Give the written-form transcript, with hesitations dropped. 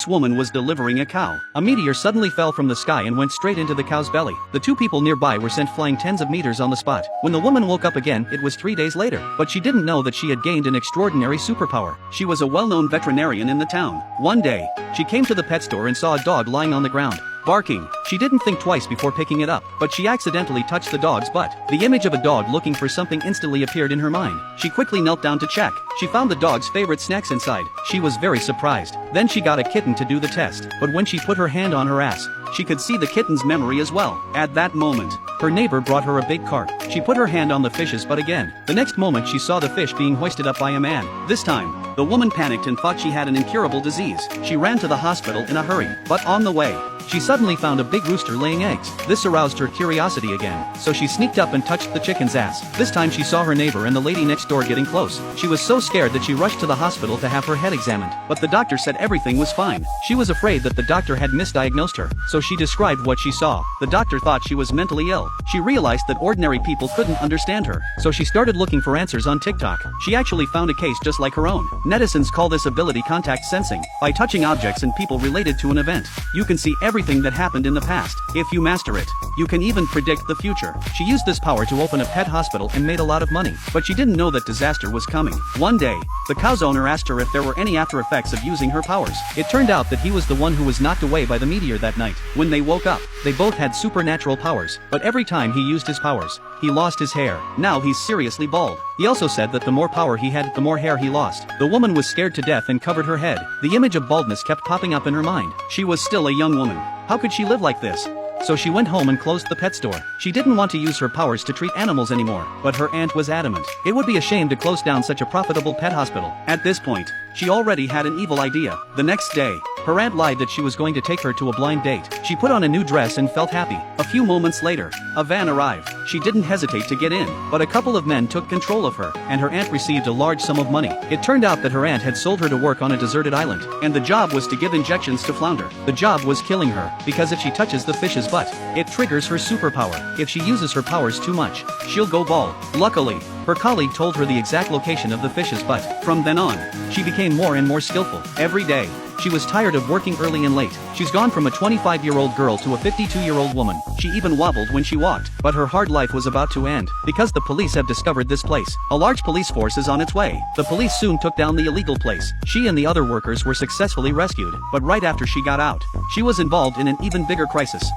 This woman was delivering a cow. A meteor suddenly fell from the sky and went straight into the cow's belly. The two people nearby were sent flying tens of meters on the spot. When the woman woke up again, it was 3 days later. But she didn't know that she had gained an extraordinary superpower. She was a well-known veterinarian in the town. One day, she came to the pet store and saw a dog lying on the ground, barking. She didn't think twice before picking it up, but she accidentally touched the dog's butt. The image of a dog looking for something instantly appeared in her mind. She quickly knelt down to check. She found the dog's favorite snacks inside. She was very surprised. Then she got a kitten to do the test, but when she put her hand on her ass, she could see the kitten's memory as well. At that moment, her neighbor brought her a big cart. She put her hand on the fish's butt again. The next moment she saw the fish being hoisted up by a man. This time, the woman panicked and thought she had an incurable disease. She ran to the hospital in a hurry, but on the way, she suddenly found a big rooster laying eggs. This aroused her curiosity again, so she sneaked up and touched the chicken's ass. This time she saw her neighbor and the lady next door getting close. She was so scared that she rushed to the hospital to have her head examined, but the doctor said everything was fine. She was afraid that the doctor had misdiagnosed her, so she described what she saw. The doctor thought she was mentally ill. She realized that ordinary people couldn't understand her, so she started looking for answers on TikTok. She actually found a case just like her own. Netizens call this ability contact sensing. By touching objects and people related to an event, you can see everything that happened in the past. If you master it, you can even predict the future. She used this power to open a pet hospital and made a lot of money, but she didn't know that disaster was coming. One day, the cow's owner asked her if there were any after effects of using her powers. It turned out that he was the one who was knocked away by the meteor that night. When they woke up, they both had supernatural powers, but every time he used his powers, he lost his hair. Now he's seriously bald. He also said that the more power he had, the more hair he lost. The woman was scared to death and covered her head. The image of baldness kept popping up in her mind. She was still a young woman. How could she live like this? So she went home and closed the pet store. She didn't want to use her powers to treat animals anymore, but her aunt was adamant. It would be a shame to close down such a profitable pet hospital. At this point, she already had an evil idea. The next day, her aunt lied that she was going to take her to a blind date. She put on a new dress and felt happy. A few moments later, a van arrived. She didn't hesitate to get in, but a couple of men took control of her, and her aunt received a large sum of money. It turned out that her aunt had sold her to work on a deserted island, and the job was to give injections to flounder. The job was killing her, because if she touches the fish's butt, it triggers her superpower. If she uses her powers too much, she'll go bald. Luckily, her colleague told her the exact location of the fish's butt. From then on, she became more and more skillful. Every day, she was tired of working early and late. She's gone from a 25-year-old girl to a 52-year-old woman. She even wobbled when she walked. But her hard life was about to end, because the police have discovered this place. A large police force is on its way. The police soon took down the illegal place. She and the other workers were successfully rescued, but right after she got out, she was involved in an even bigger crisis.